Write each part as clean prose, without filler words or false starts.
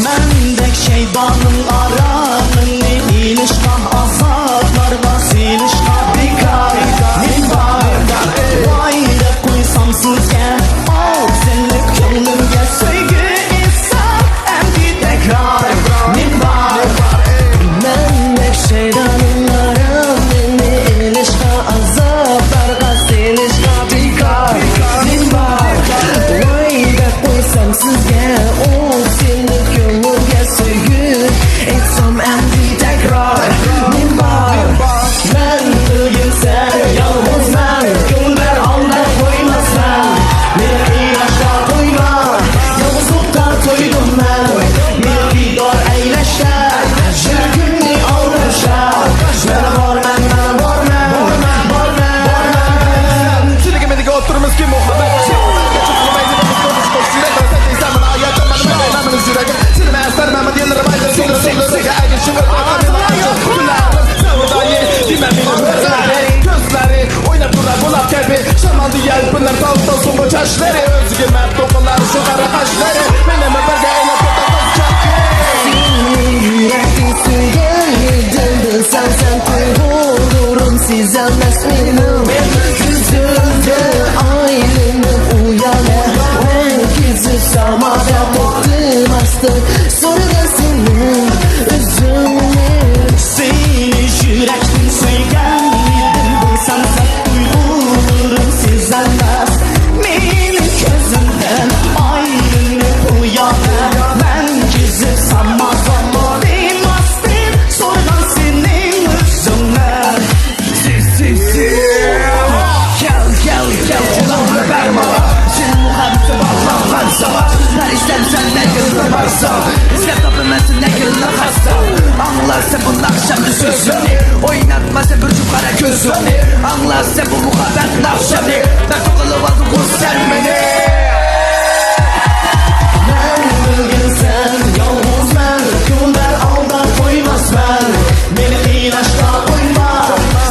Mendek şeytanın aranın İlişkah azaplar vasilişkah bikar Nilbar Vayda koysam sizge Al senlik gönlümge Söygü insan emdi tekrar Nilbar Mendek şeytanın aranın İlişkah azaplar vasilişkah bikar Nilbar Vayda koysam sizge Al senlik gönlümge Söygü insan emdi tekrar Nilbar Ben bugün sen yalnız ben Gönler alda koymaz ben Beni ilaçta koyma Yalnızlıkta koydum ben Beni bir dor eyleşler Şirkünni almışlar Ben var men Şimdi gemedik oturumuz ki muhabbet Gözleri oynatırlar bulak kalbi Şamaldı yelpinler tavukta son bu çaşları Özgür mert dokular şu kara kaşları Benimle birge eyle kötü kız çakı Yürekli söyleydin sen tuyulurum sizemez benim Yüzümde ayrılık uyanır Herkesi samada tuttum astım Sonra da senin üzümün Seni yürekli söyleydin sen tuyulurum sizemez Benim gözümden ayrılık uyanır Ben gizli sanmaz ama benim astım Sonradan senin yüzünden Gel kulağına ver bana Senin muhabbeti bağlan sabah Her istersen ne kızla varsa İster tapınmasın ne kızla hasta Anlarsa bunun akşamı sözünü Oynatma sen burcu kara gözünü Anlarsa bu muhabbet nafşanı Ben tokalı vardım göster beni Ben bugün sen yalnız ben Gönler alda koymaz ben Beni ilaçta koyma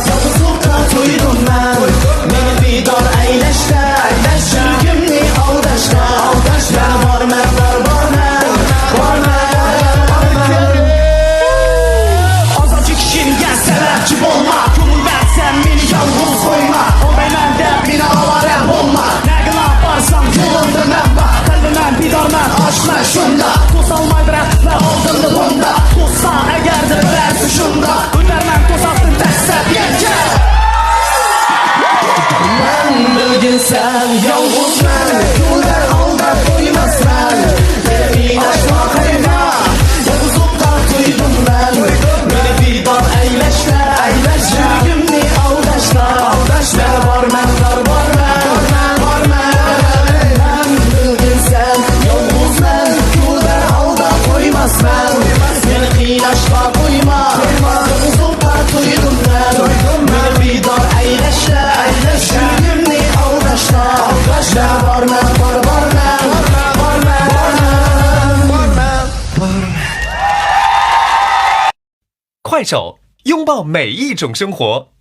Yalnızlıkta koydum ben Beni bir dar eyleşler Şirkimni aldaşlar Ben var men Azıcık kişinin sebepçi olma Gönül versen beni yalnız koyma O beymende beni avarem olma Ne yaparsan yolunda men var Kalbimden bir dar men aşma şunda Toz almaydıra ve aldığını bunda Tozsa eğer de versin şunda Önermen toz attın testet yenge Ben bugün sen yalnız ben Gönler alda koymaz ben Beni ilaçla koyma Yalnızlıkta koydum ben Beni bir dar eyleşler Şirkimni aldaşlar Ben var men Ben bugün sen yalnız ben Gönler alda koymaz ben Beni ilaçla koyma Yalnızlıkta koydum ben Beni bir dar eyleşler Şirkimni aldaşlar Ben var men 快手，拥抱每一种生活。